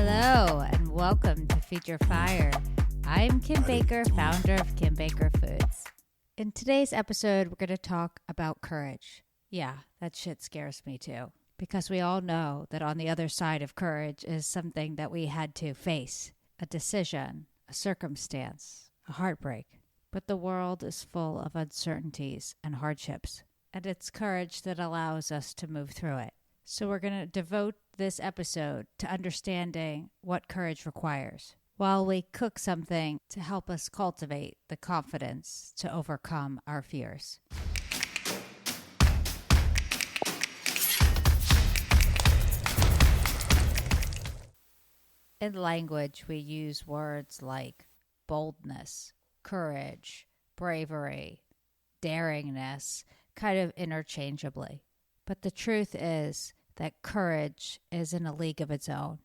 Hello, and welcome to Feed Your Fire. I'm Kim Baker, founder of Kim Baker Foods. In today's episode, we're going to talk about courage. Yeah, that shit scares me too, because we all know that on the other side of courage is something that we had to face, a decision, a circumstance, a heartbreak. But the world is full of uncertainties and hardships, and it's courage that allows us to move through it. So we're going to devote this episode to understanding what courage requires, while we cook something to help us cultivate the confidence to overcome our fears. In language, we use words like boldness, courage, bravery, daringness, kind of interchangeably. But the truth is that courage is in a league of its own.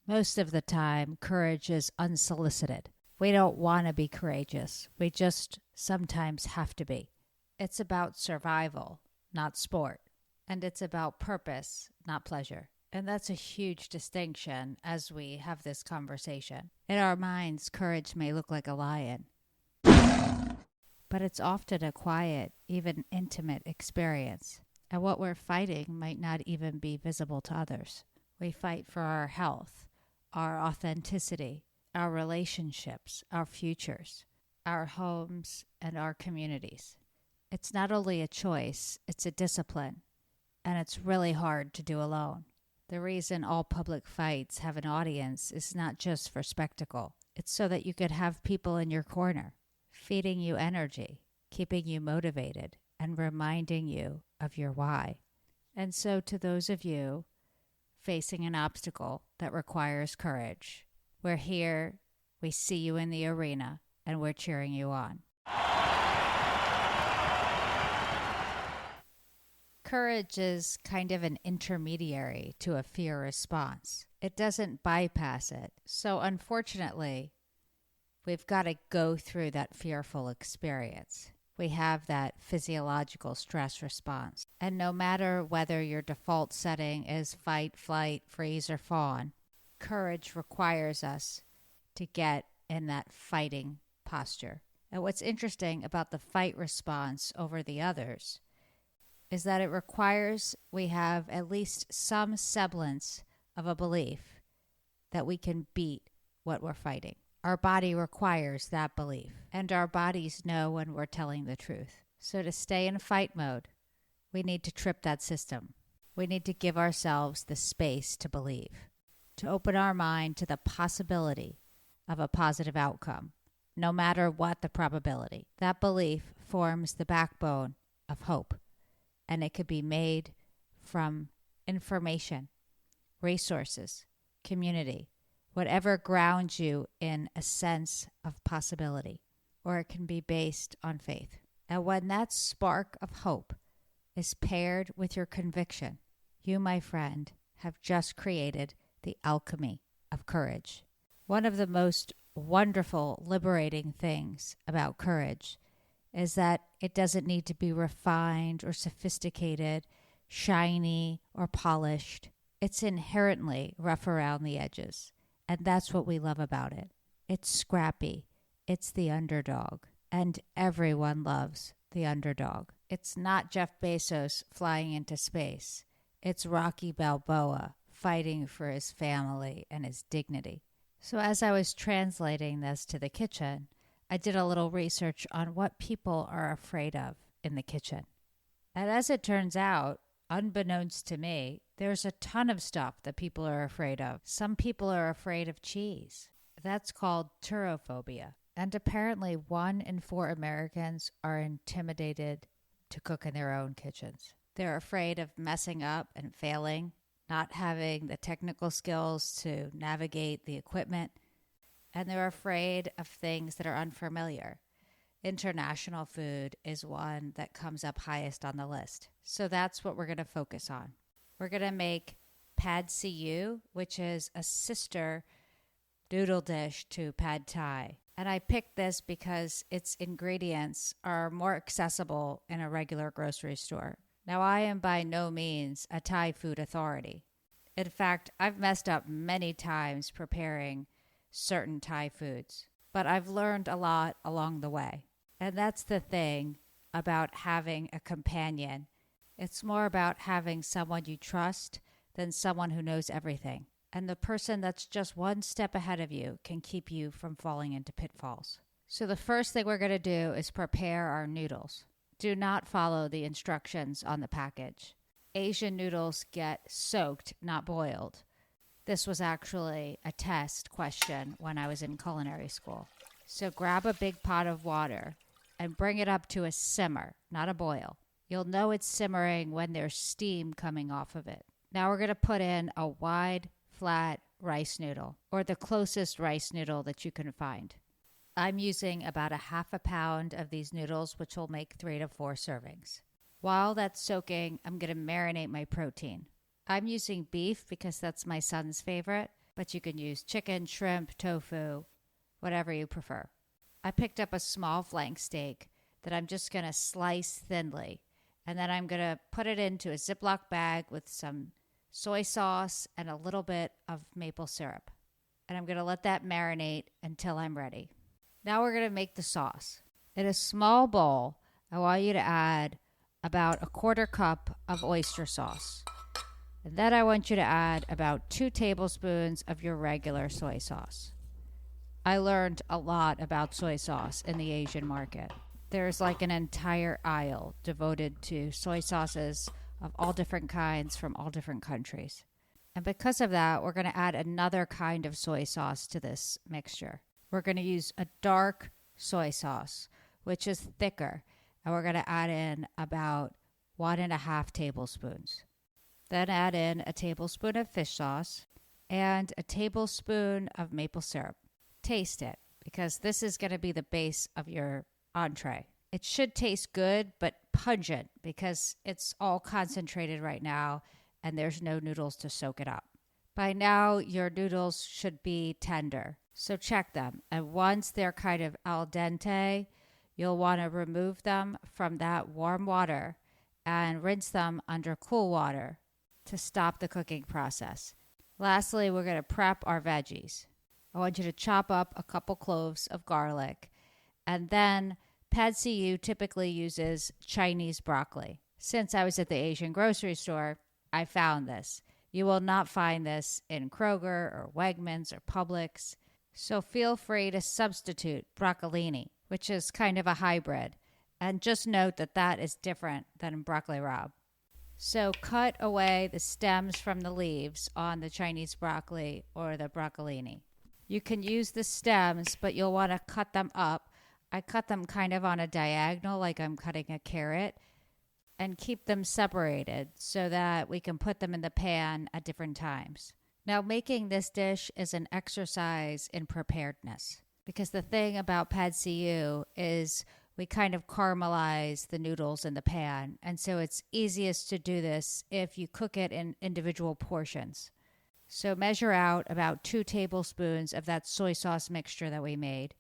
Most of the time, courage is unsolicited. We don't want to be courageous. We just sometimes have to be. It's about survival, not sport. And it's about purpose, not pleasure. And that's a huge distinction as we have this conversation. In our minds, courage may look like a lion, but it's often a quiet, even intimate experience. And what we're fighting might not even be visible to others. We fight for our health, our authenticity, our relationships, our futures, our homes, and our communities. It's not only a choice, it's a discipline, and it's really hard to do alone. The reason all public fights have an audience is not just for spectacle. It's so that you could have people in your corner, feeding you energy, keeping you motivated, and reminding you of your why. And so to those of you facing an obstacle that requires courage, we're here, we see you in the arena, and we're cheering you on. Courage is kind of an intermediary to a fear response. It doesn't bypass it. So unfortunately, we've got to go through that fearful experience. We have that physiological stress response. And no matter whether your default setting is fight, flight, freeze, or fawn, courage requires us to get in that fighting posture. And what's interesting about the fight response over the others is that it requires we have at least some semblance of a belief that we can beat what we're fighting. Our body requires that belief, and our bodies know when we're telling the truth. So to stay in fight mode, we need to trip that system. We need to give ourselves the space to believe, to open our mind to the possibility of a positive outcome, no matter what the probability. That belief forms the backbone of hope, and it could be made from information, resources, community, whatever grounds you in a sense of possibility, or it can be based on faith. And when that spark of hope is paired with your conviction, you, my friend, have just created the alchemy of courage. One of the most wonderful, liberating things about courage is that it doesn't need to be refined or sophisticated, shiny or polished. It's inherently rough around the edges. And that's what we love about it. It's scrappy. It's the underdog. And everyone loves the underdog. It's not Jeff Bezos flying into space. It's Rocky Balboa fighting for his family and his dignity. So as I was translating this to the kitchen, I did a little research on what people are afraid of in the kitchen. And as it turns out, unbeknownst to me, there's a ton of stuff that people are afraid of. Some people are afraid of cheese. That's called turophobia. And apparently 1 in 4 Americans are intimidated to cook in their own kitchens. They're afraid of messing up and failing, not having the technical skills to navigate the equipment, and they're afraid of things that are unfamiliar. International food is one that comes up highest on the list. So that's what we're going to focus on. We're going to make pad see ew, which is a sister noodle dish to pad thai. And I picked this because its ingredients are more accessible in a regular grocery store. Now, I am by no means a Thai food authority. In fact, I've messed up many times preparing certain Thai foods, but I've learned a lot along the way. And that's the thing about having a companion. It's more about having someone you trust than someone who knows everything. And the person that's just one step ahead of you can keep you from falling into pitfalls. So the first thing we're going to do is prepare our noodles. Do not follow the instructions on the package. Asian noodles get soaked, not boiled. This was actually a test question when I was in culinary school. So grab a big pot of water and bring it up to a simmer, not a boil. You'll know it's simmering when there's steam coming off of it. Now we're going to put in a wide, flat rice noodle, or the closest rice noodle that you can find. I'm using about a half a pound of these noodles, which will make 3 to 4 servings. While that's soaking, I'm going to marinate my protein. I'm using beef because that's my son's favorite, but you can use chicken, shrimp, tofu, whatever you prefer. I picked up a small flank steak that I'm just going to slice thinly, and then I'm going to put it into a Ziploc bag with some soy sauce and a little bit of maple syrup. And I'm going to let that marinate until I'm ready. Now we're going to make the sauce. In a small bowl, I want you to add about a quarter cup of oyster sauce. And then I want you to add about 2 tablespoons of your regular soy sauce. I learned a lot about soy sauce in the Asian market. There's like an entire aisle devoted to soy sauces of all different kinds from all different countries. And because of that, we're going to add another kind of soy sauce to this mixture. We're going to use a dark soy sauce, which is thicker, and we're going to add in about 1.5 tablespoons. Then add in a tablespoon of fish sauce and a tablespoon of maple syrup. Taste it, because this is going to be the base of your entree. It should taste good, but pungent, because it's all concentrated right now, and there's no noodles to soak it up. By now, your noodles should be tender, so check them. And once they're kind of al dente, you'll want to remove them from that warm water and rinse them under cool water to stop the cooking process. Lastly, we're going to prep our veggies. I want you to chop up a couple cloves of garlic, and then Pad See Ew typically uses Chinese broccoli. Since I was at the Asian grocery store, I found this. You will not find this in Kroger or Wegmans or Publix, so feel free to substitute broccolini, which is kind of a hybrid, and just note that that is different than broccoli rabe. So cut away the stems from the leaves on the Chinese broccoli or the broccolini. You can use the stems, but you'll want to cut them up. I cut them kind of on a diagonal, like I'm cutting a carrot, and keep them separated so that we can put them in the pan at different times. Now, making this dish is an exercise in preparedness, because the thing about Pad See Ew is we kind of caramelize the noodles in the pan, and so it's easiest to do this if you cook it in individual portions. So measure out about 2 tablespoons of that soy sauce mixture that we made,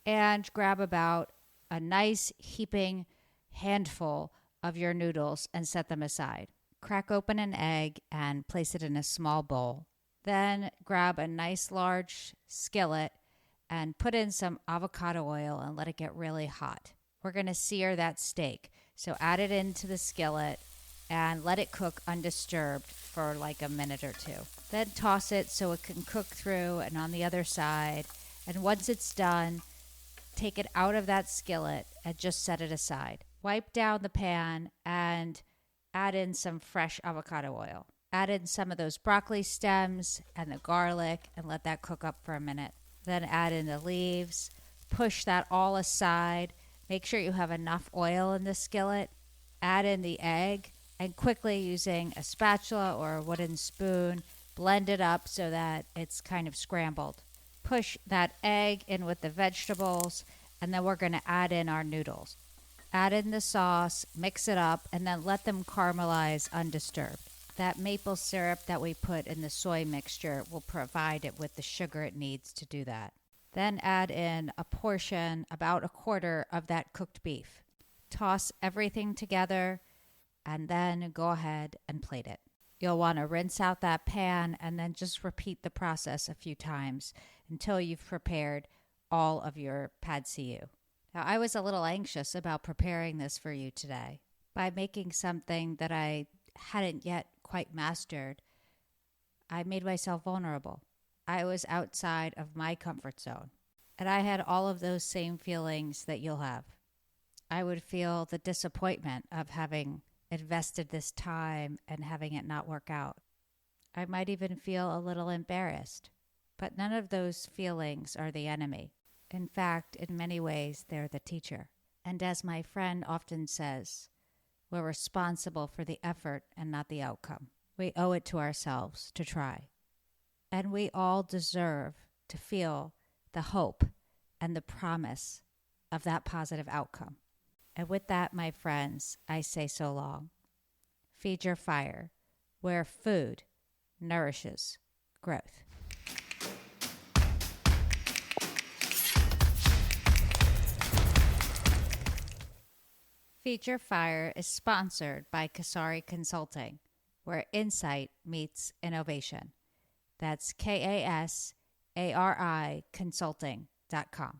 and grab about a nice heaping handful of your noodles and set them aside. Crack open an egg and place it in a small bowl. Then grab a nice large skillet and put in some avocado oil and let it get really hot. We're going to sear that steak. So add it into the skillet and let it cook undisturbed for like a minute or 2. Then toss it so it can cook through and on the other side. And once it's done, take it out of that skillet and just set it aside. Wipe down the pan and add in some fresh avocado oil. Add in some of those broccoli stems and the garlic and let that cook up for a minute. Then add in the leaves. Push that all aside. Make sure you have enough oil in the skillet. Add in the egg and quickly, using a spatula or a wooden spoon, blend it up so that it's kind of scrambled. Push that egg in with the vegetables, and then we're going to add in our noodles. Add in the sauce, mix it up, and then let them caramelize undisturbed. That maple syrup that we put in the soy mixture will provide it with the sugar it needs to do that. Then add in a portion, about a quarter of that cooked beef. Toss everything together, and then go ahead and plate it. You'll want to rinse out that pan and then just repeat the process a few times until you've prepared all of your pad see ew. Now, I was a little anxious about preparing this for you today. By making something that I hadn't yet quite mastered, I made myself vulnerable. I was outside of my comfort zone. And I had all of those same feelings that you'll have. I would feel the disappointment of having invested this time and having it not work out. I might even feel a little embarrassed. But none of those feelings are the enemy. In fact, in many ways, they're the teacher. And as my friend often says, we're responsible for the effort and not the outcome. We owe it to ourselves to try. And we all deserve to feel the hope and the promise of that positive outcome. And with that, my friends, I say so long. Feed your fire, where food nourishes growth. Feed Your Fire is sponsored by Kasari Consulting, where insight meets innovation. That's KASARI Consulting.com.